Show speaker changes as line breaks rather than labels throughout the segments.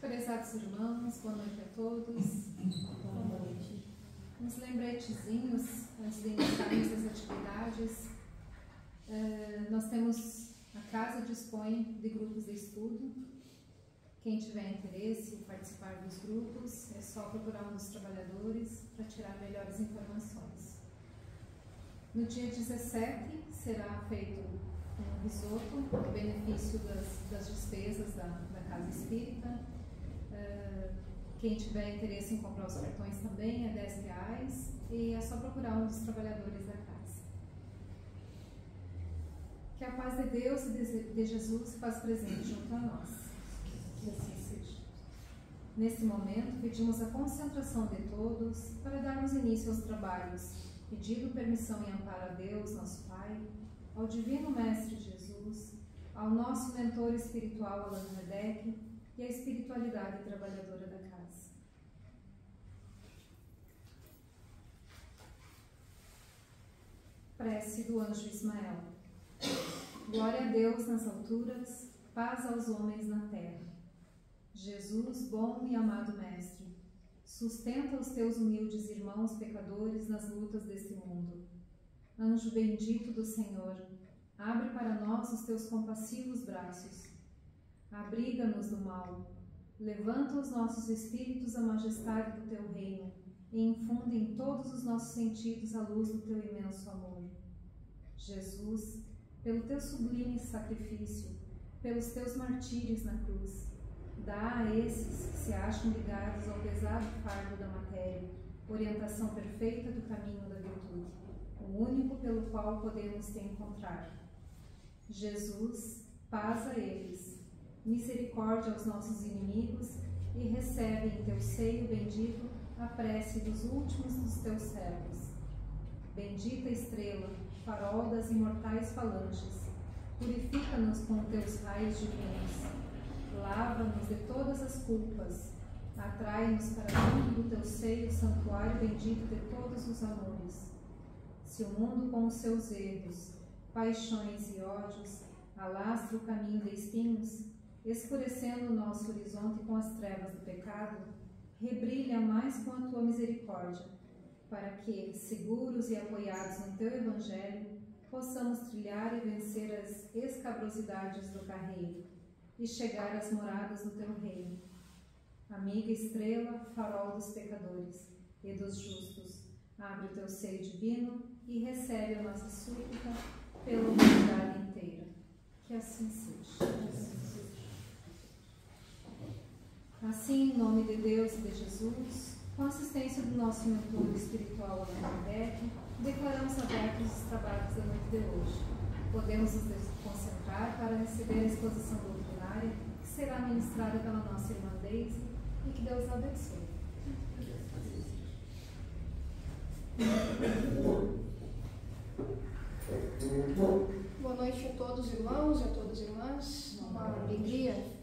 Prezados irmãos, boa noite a todos. Boa noite. Uns lembretezinhos antes de iniciarmos as atividades. Nós temos, a casa dispõe de grupos de estudo. Quem tiver interesse em participar dos grupos, é só procurar um dos trabalhadores para tirar melhores informações. No dia 17 será feito um risoto em benefício das despesas da Casa Espírita. Quem tiver interesse em comprar os cartões também é R$10 e é só procurar um dos trabalhadores da casa. Que a paz de Deus e de Jesus se faz presente junto a nós. Que assim seja. Neste momento, pedimos a concentração de todos para darmos início aos trabalhos, pedindo permissão e amparo a Deus, nosso Pai, ao Divino Mestre Jesus, ao nosso mentor espiritual Allan Kardec e à espiritualidade trabalhadora da casa. Prece do Anjo Ismael. Glória a Deus nas alturas, paz aos homens na terra. Jesus, bom e amado Mestre, sustenta os teus humildes irmãos pecadores nas lutas deste mundo. Anjo bendito do Senhor, abre para nós os teus compassivos braços. Abriga-nos do mal, levanta os nossos espíritos à majestade do teu reino e infunde em todos os nossos sentidos a luz do teu imenso amor. Jesus, pelo teu sublime sacrifício, pelos teus martírios na cruz, dá a esses que se acham ligados ao pesado fardo da matéria orientação perfeita do caminho da virtude, o único pelo qual podemos te encontrar. Jesus, paz a eles, misericórdia aos nossos inimigos e recebe em teu seio bendito a prece dos últimos dos teus servos. Bendita estrela, farol das imortais falanges, purifica-nos com teus raios divinos, lava-nos de todas as culpas, atrai-nos para junto do teu seio, santuário bendito de todos os amores. Se o mundo com os seus erros, paixões e ódios alastra o caminho de espinhos, escurecendo o nosso horizonte com as trevas do pecado, rebrilha mais com a tua misericórdia, para que, seguros e apoiados no teu Evangelho, possamos trilhar e vencer as escabrosidades do carreiro e chegar às moradas do teu reino. Amiga estrela, farol dos pecadores e dos justos, abre o teu seio divino e recebe a nossa súplica pela humanidade inteira. Que assim seja. Assim, em nome de Deus e de Jesus, com assistência do nosso mentor espiritual Allan Kardec, declaramos abertos os trabalhos da noite de hoje. Podemos nos concentrar para receber a exposição doutrinária que será ministrada pela nossa irmã Deise e que Deus a abençoe.
Boa noite a todos os irmãos e a todas as irmãs. Uma alegria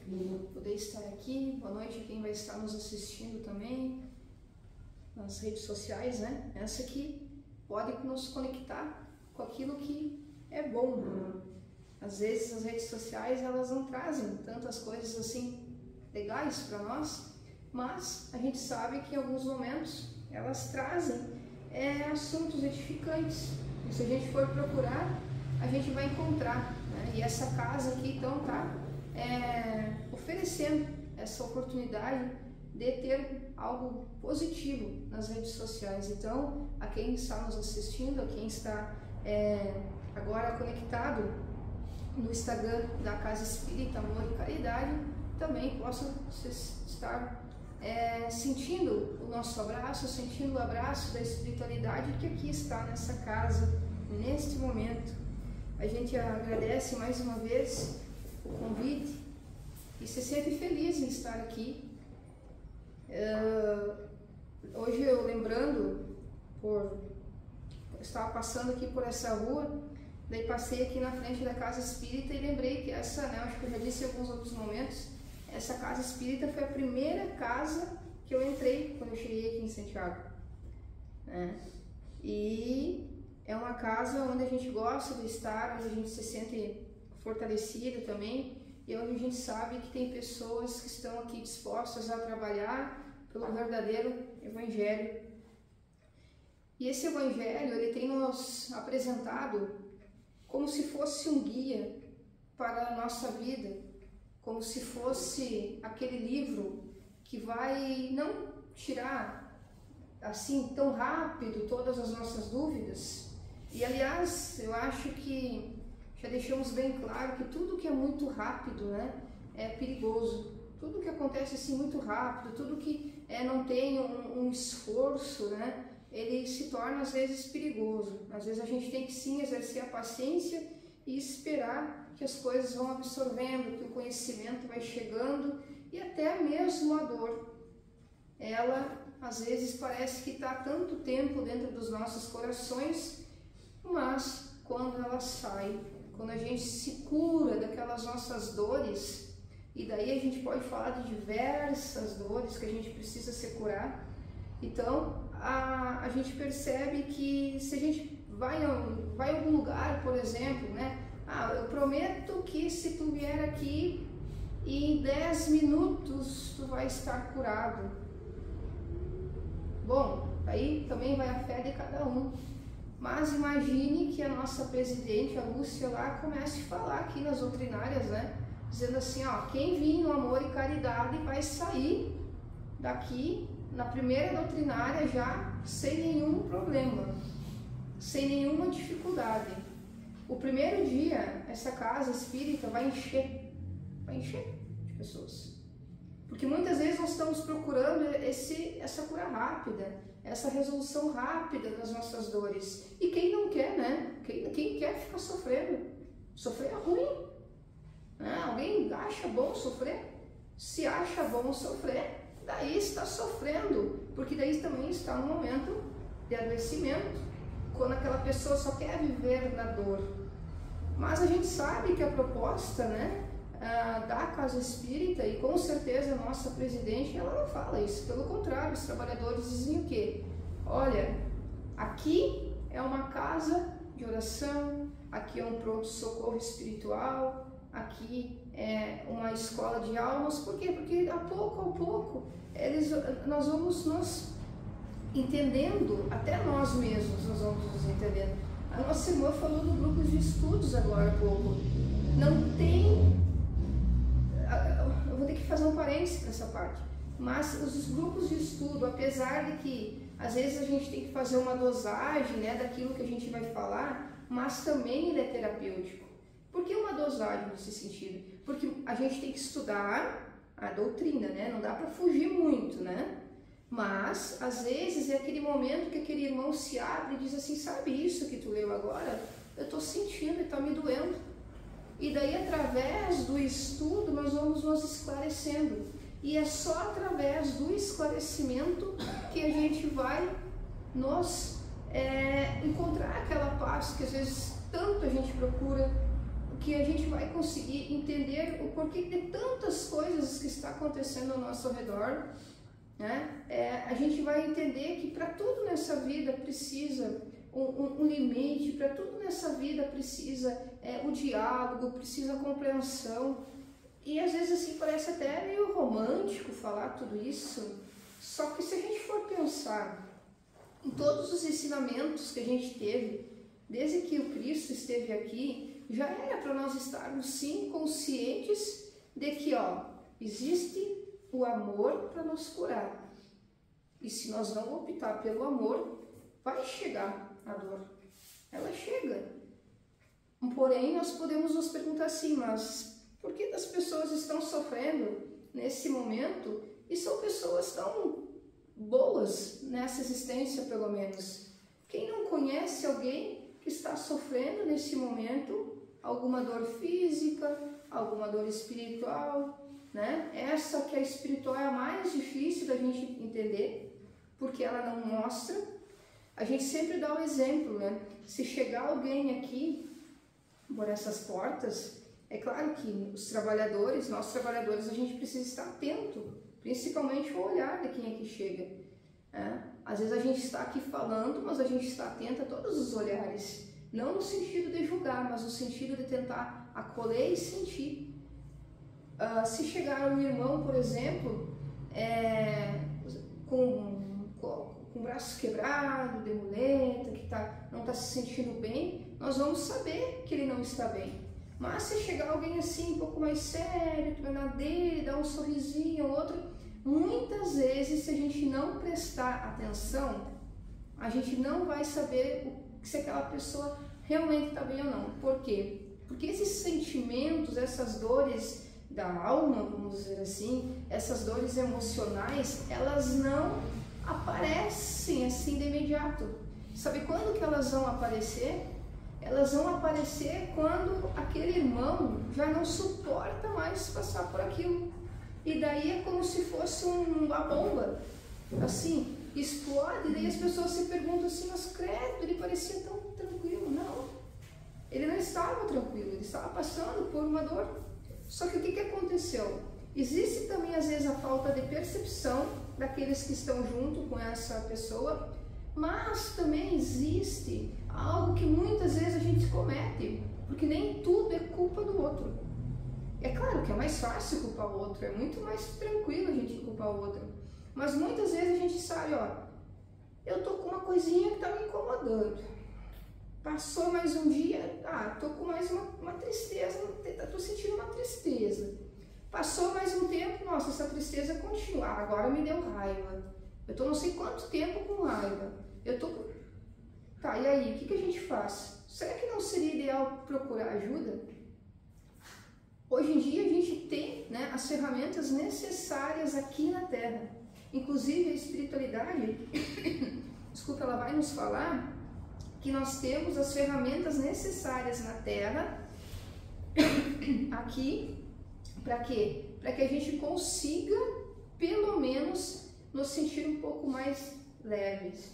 poder estar aqui. Boa noite a quem vai estar nos assistindo também nas redes sociais, né? Essa que pode nos conectar com aquilo que é bom. Às vezes as redes sociais elas não trazem tantas coisas assim legais para nós, mas a gente sabe que em alguns momentos elas trazem assuntos edificantes. E se a gente for procurar, a gente vai encontrar, né? E essa casa aqui então está oferecendo essa oportunidade de ter algo positivo nas redes sociais. Então, a quem está nos assistindo, a quem está agora conectado no Instagram da Casa Espírita Amor e Caridade, também possa estar sentindo o nosso abraço, sentindo o abraço da espiritualidade que aqui está nessa casa, neste momento. A gente agradece mais uma vez o convite e se sente feliz em estar aqui. Hoje eu lembrando, eu estava passando aqui por essa rua, daí passei aqui na frente da Casa Espírita e lembrei que essa, né, acho que eu já disse em alguns outros momentos, essa Casa Espírita foi a primeira casa que eu entrei quando eu cheguei aqui em Santiago, né? E é uma casa onde a gente gosta de estar, onde a gente se sente fortalecido também, e onde a gente sabe que tem pessoas que estão aqui dispostas a trabalhar pelo verdadeiro Evangelho. E esse Evangelho, ele tem nos apresentado como se fosse um guia para a nossa vida, como se fosse aquele livro que vai não tirar assim tão rápido todas as nossas dúvidas. E aliás, eu acho que já deixamos bem claro que tudo que é muito rápido, né, é perigoso. Tudo que acontece assim muito rápido, tudo que não tem um esforço, né, ele se torna às vezes perigoso. Às vezes a gente tem que sim exercer a paciência e esperar que as coisas vão absorvendo, que o conhecimento vai chegando, e até mesmo a dor. Ela às vezes parece que está há tanto tempo dentro dos nossos corações, mas quando ela sai, quando a gente se cura daquelas nossas dores, e daí a gente pode falar de diversas dores que a gente precisa se curar, então a gente percebe que se a gente vai a algum lugar, por exemplo, né? Eu prometo que se tu vier aqui, em 10 minutos tu vai estar curado. Bom, aí também vai a fé de cada um. Mas imagine que a nossa presidente, a Lúcia, lá comece a falar aqui nas doutrinárias, né? Dizendo assim, ó, quem vir no amor e caridade vai sair daqui na primeira doutrinária já sem nenhum problema, sem nenhuma dificuldade. O primeiro dia, essa casa espírita vai encher de pessoas. Porque muitas vezes nós estamos procurando essa cura rápida, essa resolução rápida das nossas dores. E quem não quer, né? Quem quer ficar sofrendo? Sofrer é ruim. Alguém acha bom sofrer? Se acha bom sofrer, daí está sofrendo. Porque daí também está no momento de adoecimento, quando aquela pessoa só quer viver na dor. Mas a gente sabe que a proposta, né, da Casa Espírita, e com certeza a nossa presidente, ela não fala isso. Pelo contrário, os trabalhadores dizem o quê? Olha, aqui é uma casa de oração, aqui é um pronto-socorro espiritual, aqui é uma escola de almas. Por quê? Porque a pouco nós vamos nos entendendo, até nós mesmos nós vamos nos entendendo. A nossa irmã falou do grupo de estudos agora há pouco. Não tem... Eu vou ter que fazer um parênteses nessa parte. Mas os grupos de estudo, apesar de que às vezes a gente tem que fazer uma dosagem, né, daquilo que a gente vai falar, mas também ele é terapêutico. Por que uma dosagem nesse sentido? Porque a gente tem que estudar a doutrina, né? Não dá para fugir muito, né? Mas, às vezes, é aquele momento que aquele irmão se abre e diz assim, sabe isso que tu leu agora? Eu estou sentindo e está me doendo. E daí, através do estudo, nós vamos nos esclarecendo. E é só através do esclarecimento que a gente vai nos encontrar aquela paz que, às vezes, tanto a gente procura, que a gente vai conseguir entender o porquê de tantas coisas que está acontecendo ao nosso redor. Né? A gente vai entender que para tudo nessa vida precisa um limite, para tudo nessa vida precisa o diálogo, precisa a compreensão. E às vezes assim parece até meio romântico falar tudo isso, só que se a gente for pensar em todos os ensinamentos que a gente teve, desde que o Cristo esteve aqui, já era para nós estarmos sim conscientes de que existe o amor para nos curar. E se nós não optar pelo amor, vai chegar a dor. Ela chega. Porém, nós podemos nos perguntar assim, mas por que as pessoas estão sofrendo nesse momento e são pessoas tão boas nessa existência, pelo menos? Quem não conhece alguém que está sofrendo nesse momento alguma dor física, alguma dor espiritual, né? Essa que é espiritual é a mais difícil da gente entender, porque ela não mostra. A gente sempre dá o exemplo, né? Se chegar alguém aqui por essas portas, é claro que os trabalhadores, nós trabalhadores, a gente precisa estar atento, principalmente o olhar de quem aqui chega. Às vezes a gente está aqui falando, mas a gente está atento a todos os olhares, não no sentido de julgar, mas no sentido de tentar acolher e sentir. Se chegar um irmão, por exemplo, com o braço quebrado, de muleta, que não está se sentindo bem, nós vamos saber que ele não está bem. Mas se chegar alguém assim, um pouco mais sério, tu vai na dele, dá um sorrisinho, outro, muitas vezes, se a gente não prestar atenção, a gente não vai saber se aquela pessoa realmente está bem ou não. Por quê? Porque esses sentimentos, essas dores da alma, vamos dizer assim, essas dores emocionais, elas não aparecem assim de imediato. Sabe quando que elas vão aparecer? Elas vão aparecer quando aquele irmão já não suporta mais passar por aquilo. E daí é como se fosse uma bomba, assim, explode, e daí as pessoas se perguntam assim, mas credo, ele parecia tão tranquilo. Não, ele não estava tranquilo, ele estava passando por uma dor. Só que o que aconteceu? Existe também às vezes a falta de percepção daqueles que estão junto com essa pessoa, mas também existe algo que muitas vezes a gente comete, porque nem tudo é culpa do outro. É claro que é mais fácil culpar o outro, é muito mais tranquilo a gente culpar o outro, mas muitas vezes a gente sabe, eu tô com uma coisinha que tá me incomodando, passou mais um dia, tô com mais uma tristeza, tô sentindo uma tristeza, passou mais um tempo, nossa, essa tristeza continua, agora me deu raiva, eu tô não sei quanto tempo com raiva, tá, e aí, o que a gente faz? Será que não seria ideal procurar ajuda? Hoje em dia a gente tem, né, as ferramentas necessárias aqui na Terra, inclusive a espiritualidade, desculpa, ela vai nos falar que nós temos as ferramentas necessárias na Terra, aqui, para quê? Para que a gente consiga, pelo menos, nos sentir um pouco mais leves.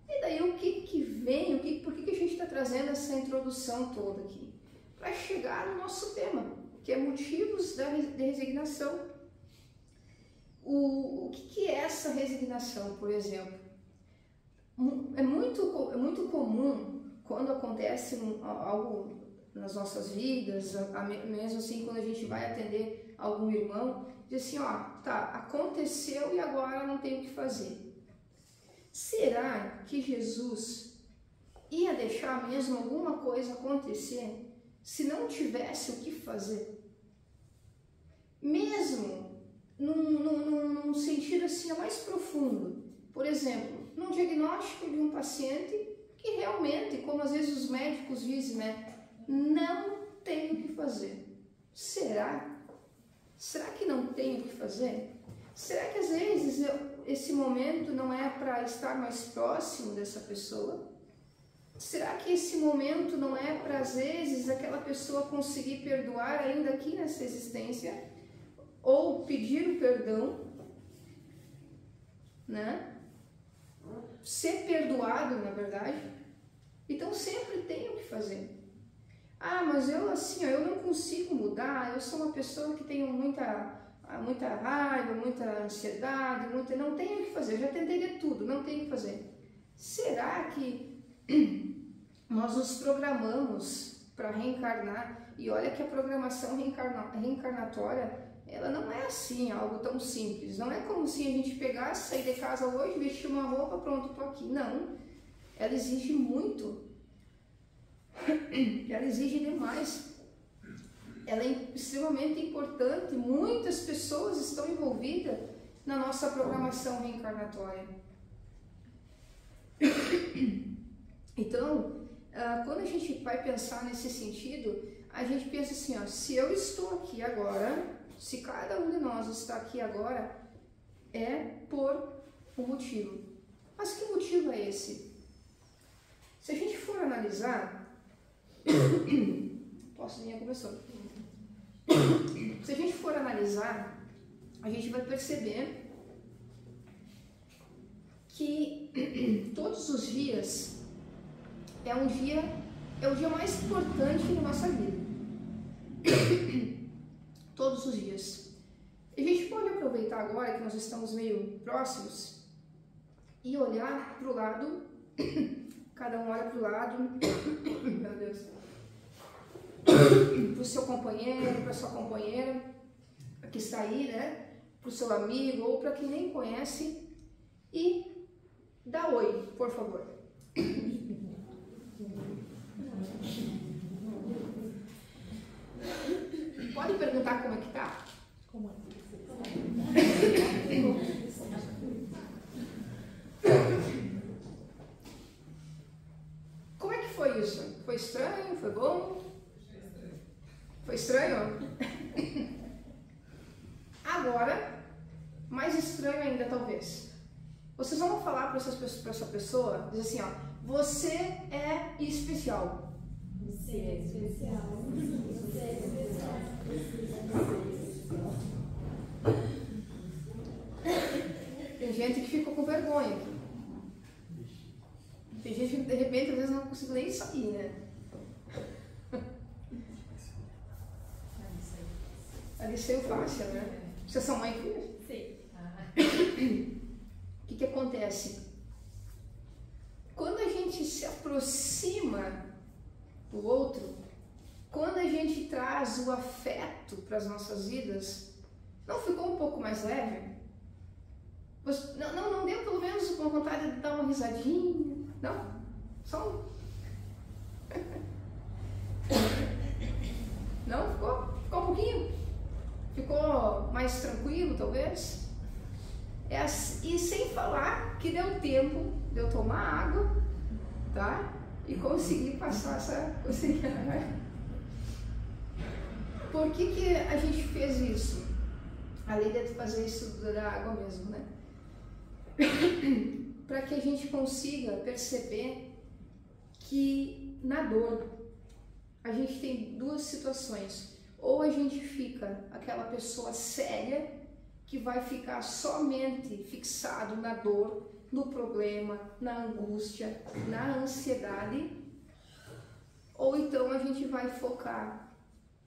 E daí o que vem, por que a gente está trazendo essa introdução toda aqui? Para chegar no nosso tema, que é motivos de resignação. O que é essa resignação, por exemplo? É muito comum quando acontece algo nas nossas vidas, mesmo assim quando a gente vai atender algum irmão, diz assim, aconteceu e agora não tem o que fazer. Será que Jesus ia deixar mesmo alguma coisa acontecer se não tivesse o que fazer? Mesmo num sentido assim mais profundo. Por exemplo, num diagnóstico de um paciente que realmente, como às vezes os médicos dizem, né, não tem o que fazer. Será? Será que não tem o que fazer? Será que às vezes esse momento não é para estar mais próximo dessa pessoa? Será que esse momento não é para, às vezes, aquela pessoa conseguir perdoar ainda aqui nessa existência? Ou pedir o perdão, né? Ser perdoado, na verdade. Então sempre tem o que fazer. Mas eu não consigo mudar, eu sou uma pessoa que tenho muita raiva, muita ansiedade, não tenho o que fazer, eu já tentei de tudo, não tenho o que fazer. Será que nós nos programamos para reencarnar? E olha que a programação reencarnatória, ela não é assim, algo tão simples. Não é como se a gente pegasse, sair de casa hoje, vestir uma roupa, pronto, tô aqui. Não, ela exige muito. Ela exige demais. Ela é extremamente importante. Muitas pessoas estão envolvidas na nossa programação reencarnatória. Então, quando a gente vai pensar nesse sentido, a gente pensa assim, se eu estou aqui agora, se cada um de nós está aqui agora, é por um motivo. Mas que motivo é esse? Se a gente for analisar, já começou. Se a gente for analisar, a gente vai perceber que todos os dias é o dia mais importante da nossa vida. Todos os dias. A gente pode aproveitar agora que nós estamos meio próximos e olhar para o lado, cada um olha para o lado, meu Deus, para o seu companheiro, para a sua companheira, que está aí, né? Para o seu amigo ou para quem nem conhece e dá oi, por favor. Pode perguntar como é que tá? Como é que foi isso? Foi estranho? Foi bom? Foi estranho? Agora, mais estranho ainda talvez. Vocês vão falar para essa pessoa, diz assim, ó, você é especial. Você é especial. Você é especial. Tem gente que ficou com vergonha aqui. Tem gente que de repente às vezes não consegue nem sair, né? Ali saiu fácil, né? Vocês são mãe e filha?
Sim.
O que acontece? Quando a gente se aproxima do outro, quando a gente traz o afeto para as nossas vidas, não ficou um pouco mais leve? Não deu pelo menos com vontade de dar uma risadinha? Não? Só um. Não? Ficou um pouquinho? Ficou mais tranquilo, talvez? E sem falar que deu tempo de eu tomar água, tá? E conseguir passar essa coceira. Por que a gente fez isso? Além de fazer isso da água mesmo, né? Para que a gente consiga perceber que na dor a gente tem duas situações. Ou a gente fica aquela pessoa séria que vai ficar somente fixado na dor, no problema, na angústia, na ansiedade, ou então a gente vai focar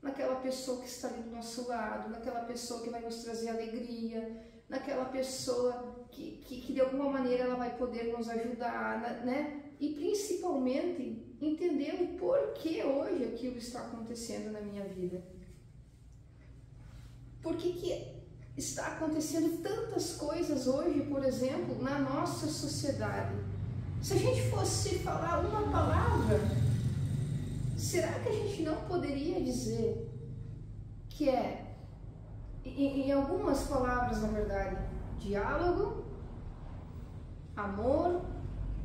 naquela pessoa que está ali do nosso lado, naquela pessoa que vai nos trazer alegria, naquela pessoa que de alguma maneira ela vai poder nos ajudar, né? E principalmente entender o porquê hoje aquilo está acontecendo na minha vida. Por que está acontecendo tantas coisas hoje, por exemplo, na nossa sociedade? Se a gente fosse falar uma palavra, será que a gente não poderia dizer que é, em algumas palavras na verdade, diálogo, amor,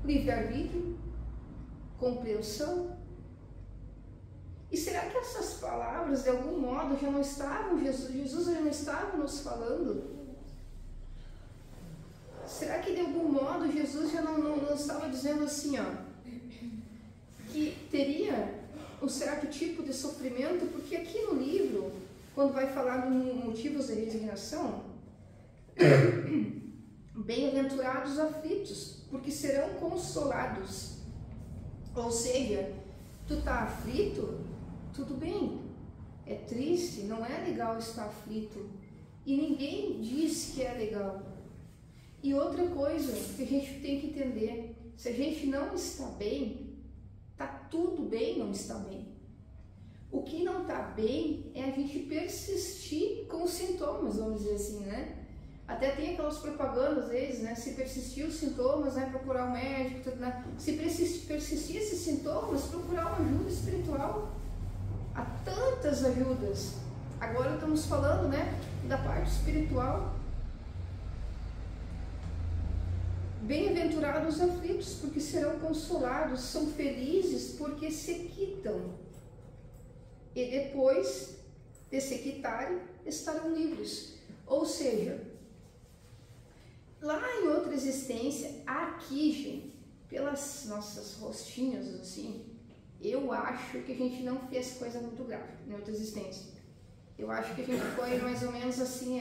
livre-arbítrio, compreensão? E será que essas palavras, de algum modo, já não estavam, Jesus já não estava nos falando? Será que, de algum modo, Jesus já não estava dizendo assim, ó, que teria um certo tipo de sofrimento? Porque aqui no livro, quando vai falar dos motivos de resignação, bem-aventurados aflitos, porque serão consolados. Ou seja, tu está aflito? Tudo bem, é triste, não é legal estar aflito e ninguém diz que é legal. E outra coisa que a gente tem que entender, se a gente não está bem, tá tudo bem não estar bem. O que não está bem é a gente persistir com os sintomas, vamos dizer assim, né? Até tem aquelas propagandas, às vezes, né? Se persistir os sintomas, né? Procurar um médico, tudo, né? Se persistir esses sintomas, procurar uma ajuda espiritual. Há tantas ajudas. Agora estamos falando, né, da parte espiritual. Bem-aventurados os aflitos, porque serão consolados. São felizes porque se quitam. E depois de se quitarem, estarão livres. Ou seja, lá em outra existência, aqui, gente, pelas nossas rostinhas, assim, eu acho que a gente não fez coisa muito grave em outra existência. Eu acho que a gente foi mais ou menos assim,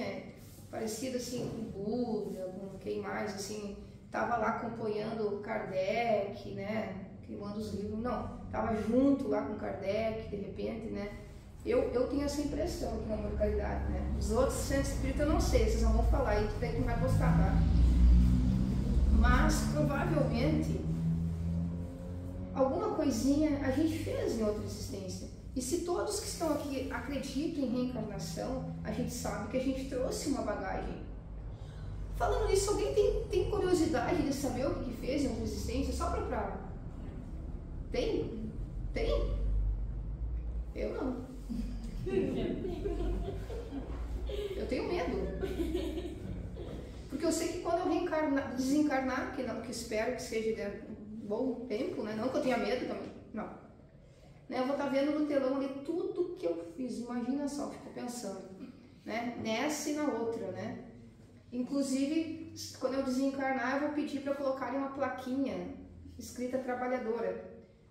parecido assim com Buda, com quem mais, assim, tava lá acompanhando Kardec, né, queimando os livros. Não, tava junto lá com Kardec, de repente, né. Eu tenho essa impressão aqui na localidade, né. Os outros centros espíritas eu não sei, vocês não vão falar aí, tu tem que vai postar, tá? Mas provavelmente alguma coisinha a gente fez em outra existência. E se todos que estão aqui acreditam em reencarnação, a gente sabe que a gente trouxe uma bagagem. Falando nisso, alguém tem curiosidade de saber o que fez em outra existência? Só pra... Tem? Tem? Eu não. Eu tenho medo. Porque eu sei que quando eu desencarnar, que espero que seja de bom tempo, né? Não que eu tenha medo também, não. Né? Eu vou estar vendo no telão ali tudo que eu fiz. Imagina só, fico pensando, né? Nessa e na outra, né? Inclusive, quando eu desencarnar, eu vou pedir para colocarem uma plaquinha escrita trabalhadora.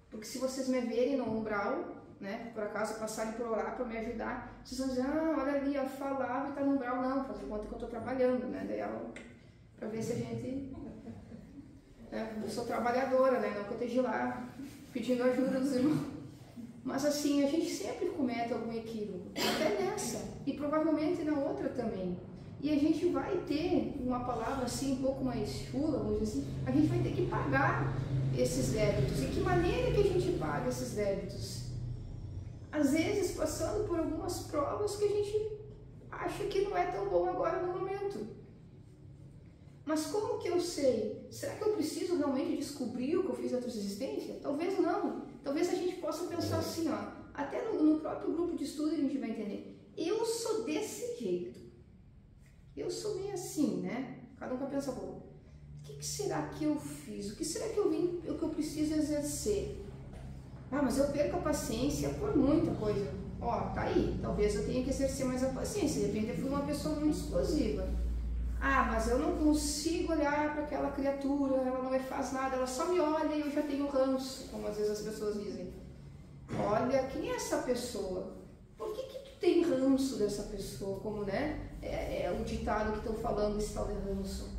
Porque se vocês me verem no umbral, né, por acaso passarem por orar para me ajudar, vocês vão dizer, olha ali, eu falava e está no umbral, não, fazer conta que eu estou trabalhando, né, daí para ver se a gente, né, eu sou trabalhadora, né, não que eu esteja lá pedindo ajuda dos irmãos, mas assim, a gente sempre comete algum equívoco, até nessa, e provavelmente na outra também, e a gente vai ter uma palavra assim, um pouco mais chula, vamos dizer assim, a gente vai ter que pagar esses débitos, e que maneira que a gente paga esses débitos? Às vezes passando por algumas provas que a gente acha que não é tão bom agora no momento. Mas como que eu sei? Será que eu preciso realmente descobrir o que eu fiz em outra existência? Talvez não. Talvez a gente possa pensar assim, ó, até no próprio grupo de estudo a gente vai entender. Eu sou desse jeito. Eu sou meio assim, né? Cada um vai pensar, o que será que eu fiz? O que será que eu preciso exercer? Mas eu perco a paciência por muita coisa. Ó, tá aí. Talvez eu tenha que exercer mais a paciência. De repente eu fui uma pessoa muito explosiva. Mas eu não consigo olhar para aquela criatura, ela não me faz nada, ela só me olha e eu já tenho ranço, como às vezes as pessoas dizem. Olha, quem é essa pessoa? Por que tu tem ranço dessa pessoa? Como, né? É o ditado que estão falando, esse tal de ranço.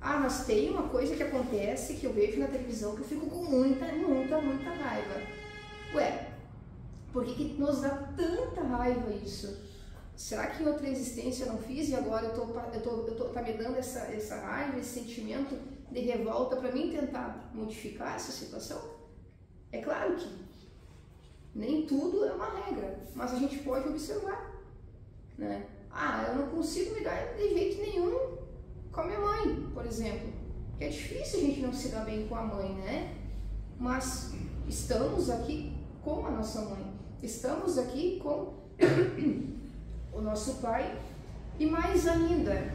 Mas tem uma coisa que acontece, que eu vejo na televisão, que eu fico com muita raiva. Ué, por que nos dá tanta raiva isso? Será que em outra existência eu não fiz e agora tá me dando essa raiva, esse sentimento de revolta para mim tentar modificar essa situação? É claro que nem tudo é uma regra, mas a gente pode observar, né? Eu não consigo me dar de jeito nenhum com a minha mãe, por exemplo, que é difícil a gente não se dar bem com a mãe, né? Mas estamos aqui com a nossa mãe, estamos aqui com o nosso pai e mais ainda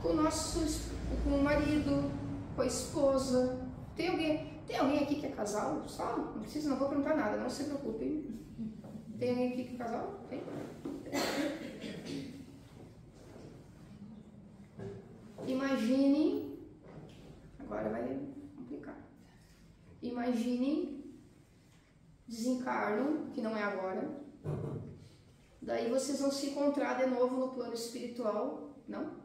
com o marido, com a esposa. Tem alguém aqui que é casal? Só? Não vou perguntar nada, não se preocupem. Tem alguém aqui que é casal? Tem? Imagine, agora vai complicar. Imagine desencarnam, que não é agora. Daí vocês vão se encontrar de novo no plano espiritual, não?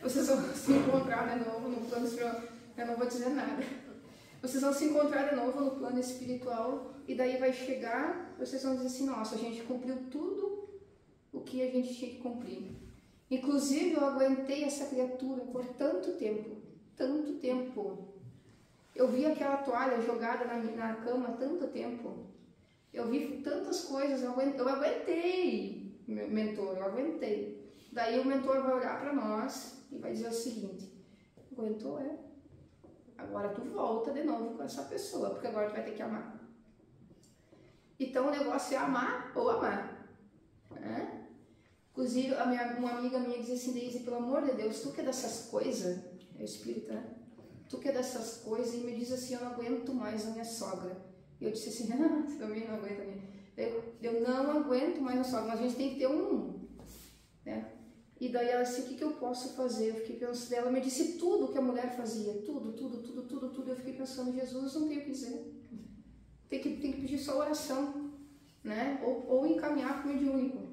Vocês vão se encontrar de novo no plano espiritual, eu não vou dizer nada. Vocês vão se encontrar de novo no plano espiritual e daí vai chegar, vocês vão dizer assim, nossa, a gente cumpriu tudo o que a gente tinha que cumprir. Inclusive eu aguentei essa criatura por tanto tempo. Eu vi aquela toalha jogada na cama há tanto tempo. Eu vi tantas coisas, eu aguentei, mentor, eu aguentei. Daí o mentor vai olhar para nós e vai dizer o seguinte, aguentou, agora tu volta de novo com essa pessoa, porque agora tu vai ter que amar. Então o negócio é amar ou amar. Inclusive, uma amiga minha dizia assim, Deise, pelo amor de Deus, tu que é dessas coisas, é o espírito, né? Tu que é dessas coisas, e me diz assim, eu não aguento mais a minha sogra. E eu disse assim, você também não aguenta a minha. Eu não aguento mais a sogra, mas a gente tem que ter né? E daí ela disse, o que eu posso fazer? Eu fiquei pensando, ela me disse tudo que a mulher fazia, tudo. Eu fiquei pensando, Jesus, não tenho o que dizer. Tem que pedir só oração, né? Ou encaminhar para o mediúnico.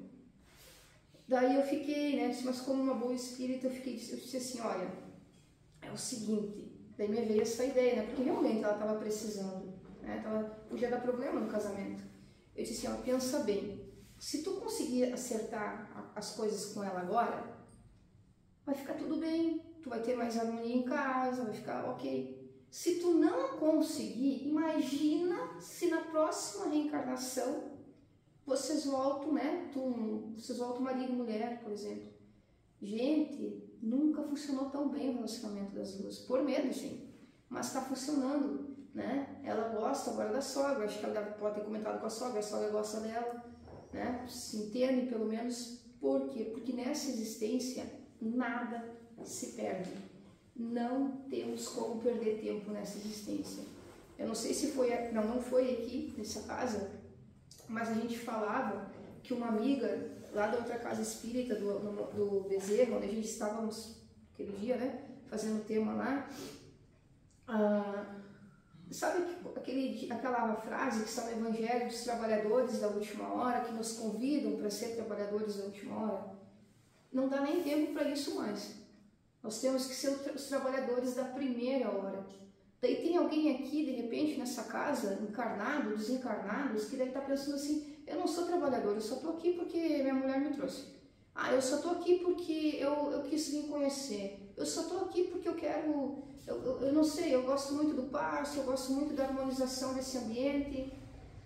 Daí eu fiquei, né? Mas como uma boa espírita, eu disse assim, olha, é o seguinte. Daí me veio essa ideia, né? Porque realmente ela estava precisando, né? Podia dar problema no casamento. Eu disse assim, ó, pensa bem. Se tu conseguir acertar as coisas com ela agora, vai ficar tudo bem. Tu vai ter mais harmonia em casa, vai ficar ok. Se tu não conseguir, imagina se na próxima reencarnação vocês voltam, né? Vocês voltam marido e mulher, por exemplo. Gente, nunca funcionou tão bem o relacionamento das duas. Por medo, sim. Mas está funcionando, né? Ela gosta agora da sogra. Acho que ela pode ter comentado com a sogra gosta dela, né? Se entende, pelo menos. Por quê? Porque nessa existência, nada se perde. Não temos como perder tempo nessa existência. Eu não sei se foi, não foi aqui nessa casa, mas a gente falava que uma amiga lá da outra casa espírita do Bezerra, onde a gente estávamos aquele dia, né, fazendo tema lá, sabe aquela frase que está no Evangelho dos trabalhadores da última hora, que nos convidam para ser trabalhadores da última hora? Não dá nem tempo para isso mais. Nós temos que ser os trabalhadores da primeira hora. Daí tem alguém aqui, de repente, nessa casa, encarnado, desencarnados, que deve estar pensando assim, eu não sou trabalhador, eu só estou aqui porque minha mulher me trouxe. Eu só estou aqui porque eu quis me conhecer. Eu só estou aqui porque eu quero, eu não sei, eu gosto muito do passo, eu gosto muito da harmonização desse ambiente.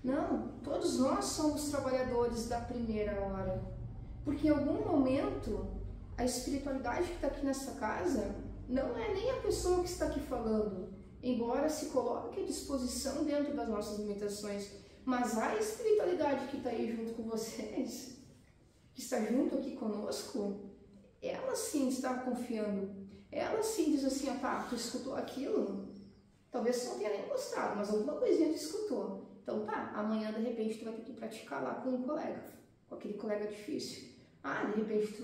Não, todos nós somos trabalhadores da primeira hora. Porque em algum momento, a espiritualidade que está aqui nessa casa não é nem a pessoa que está aqui falando, embora se coloque à disposição dentro das nossas limitações, mas a espiritualidade que está aí junto com vocês, que está junto aqui conosco, ela sim está confiando, ela sim diz assim, tá, tu escutou aquilo, talvez você não tenha nem gostado, mas alguma coisinha tu escutou, então tá, amanhã de repente tu vai ter que praticar lá com um colega, com aquele colega difícil. De repente tu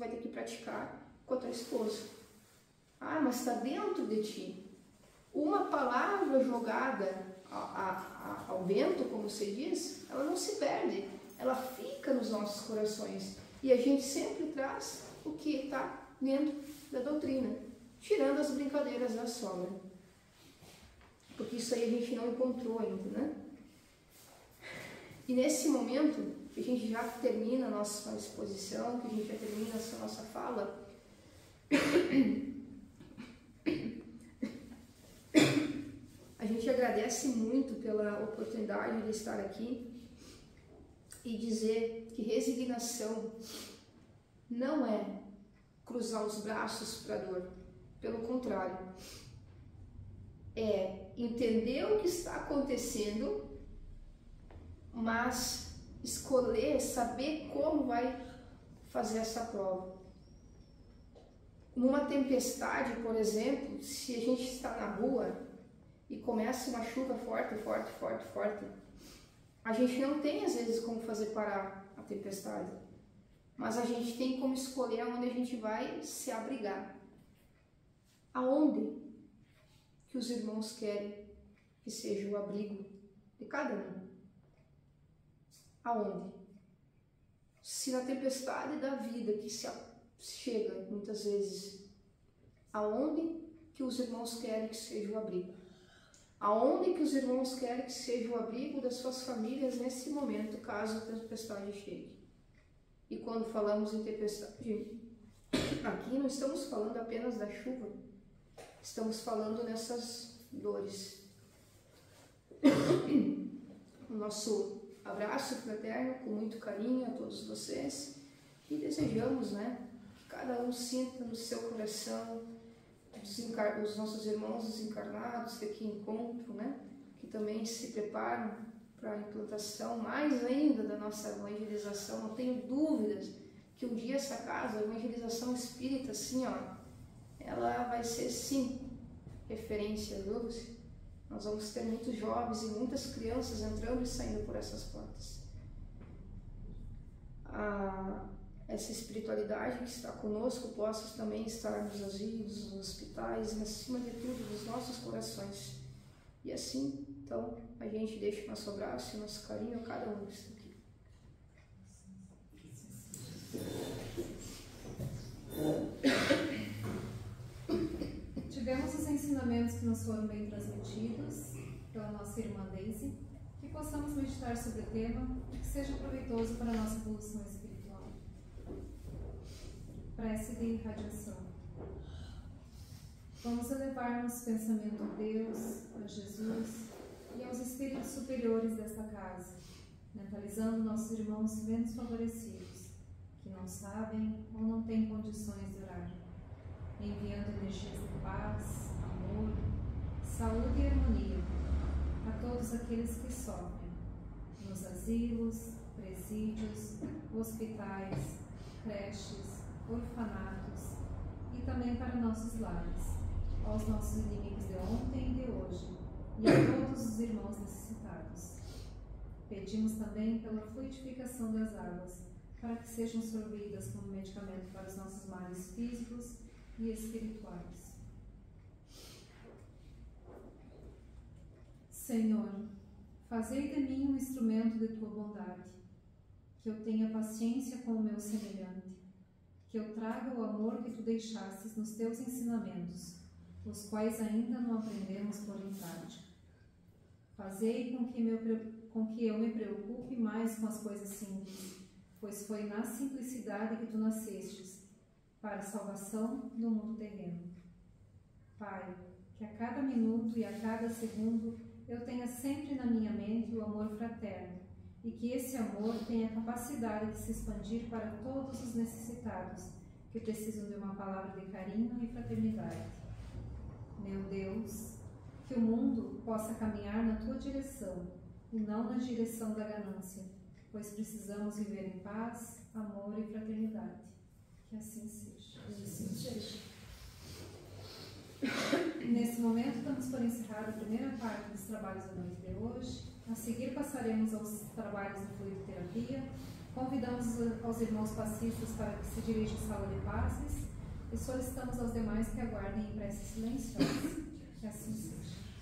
vai ter que praticar com a tua esposa. Mas está dentro de ti. Uma palavra jogada ao vento, como se diz, ela não se perde, ela fica nos nossos corações. E a gente sempre traz o que está dentro da doutrina, tirando as brincadeiras da sogra. Porque isso aí a gente não encontrou ainda, né? E nesse momento, que a gente já termina a nossa exposição, que a gente já termina essa nossa fala, a gente agradece muito pela oportunidade de estar aqui e dizer que resignação não é cruzar os braços para a dor, pelo contrário, é entender o que está acontecendo, mas escolher, saber como vai fazer essa prova. Numa tempestade, por exemplo, se a gente está na rua e começa uma chuva forte, a gente não tem às vezes como fazer parar a tempestade, mas a gente tem como escolher onde a gente vai se abrigar. Aonde que os irmãos querem que seja o abrigo de cada um? Aonde? Se na tempestade da vida que se chega muitas vezes, aonde que os irmãos querem que seja o abrigo? Aonde que os irmãos querem que seja o abrigo das suas famílias nesse momento, caso a tempestade chegue? E quando falamos em tempestade, aqui não estamos falando apenas da chuva, estamos falando nessas dores. O nosso abraço fraterno, com muito carinho a todos vocês, e desejamos, né, que cada um sinta no seu coração os nossos irmãos desencarnados que aqui encontram, né, que também se preparam para a implantação mais ainda da nossa evangelização. Não tenho dúvidas que um dia essa casa, a evangelização espírita, assim, ela vai ser sim referência, viu? Nós vamos ter muitos jovens e muitas crianças entrando e saindo por essas portas. Essa espiritualidade que está conosco possa também estar nos asilos, nos hospitais e, acima de tudo, nos nossos corações. E assim, então, a gente deixa o nosso abraço e o nosso carinho a cada um que está aqui.
Tivemos os ensinamentos que nos foram bem transmitidos pela nossa irmã Daisy, que possamos meditar sobre o tema e que seja proveitoso para a nossa evolução espiritual. Prece de irradiação. Vamos elevar nosso pensamento a Deus, a Jesus e aos espíritos superiores desta casa, mentalizando nossos irmãos menos favorecidos, que não sabem ou não têm condições de orar, enviando energias de paz, amor, saúde e harmonia a todos aqueles que sofrem, nos asilos, presídios, hospitais, creches, orfanatos e também para nossos lares, aos nossos inimigos de ontem e de hoje, e a todos os irmãos necessitados. Pedimos também pela fluidificação das águas, para que sejam sorvidas como medicamento para os nossos males físicos e espirituais. Senhor, fazei de mim um instrumento de tua bondade, que eu tenha paciência com o meu semelhante, que eu traga o amor que tu deixastes nos teus ensinamentos, os quais ainda não aprendemos por em prática. Fazei com que eu me preocupe mais com as coisas simples, pois foi na simplicidade que tu nascestes, para a salvação do mundo terreno. Pai, que a cada minuto e a cada segundo eu tenha sempre na minha mente o amor fraterno, e que esse amor tenha a capacidade de se expandir para todos os necessitados, que precisam de uma palavra de carinho e fraternidade. Meu Deus, que o mundo possa caminhar na tua direção, e não na direção da ganância, pois precisamos viver em paz, amor e fraternidade. Que assim seja. Que assim seja. Nesse momento, damos por encerrada a primeira parte dos trabalhos da noite de hoje. A seguir, passaremos aos trabalhos de fluidoterapia. Convidamos aos irmãos passistas para que se dirijam à sala de passes e solicitamos aos demais que aguardem em prece silenciosa. Que assim seja.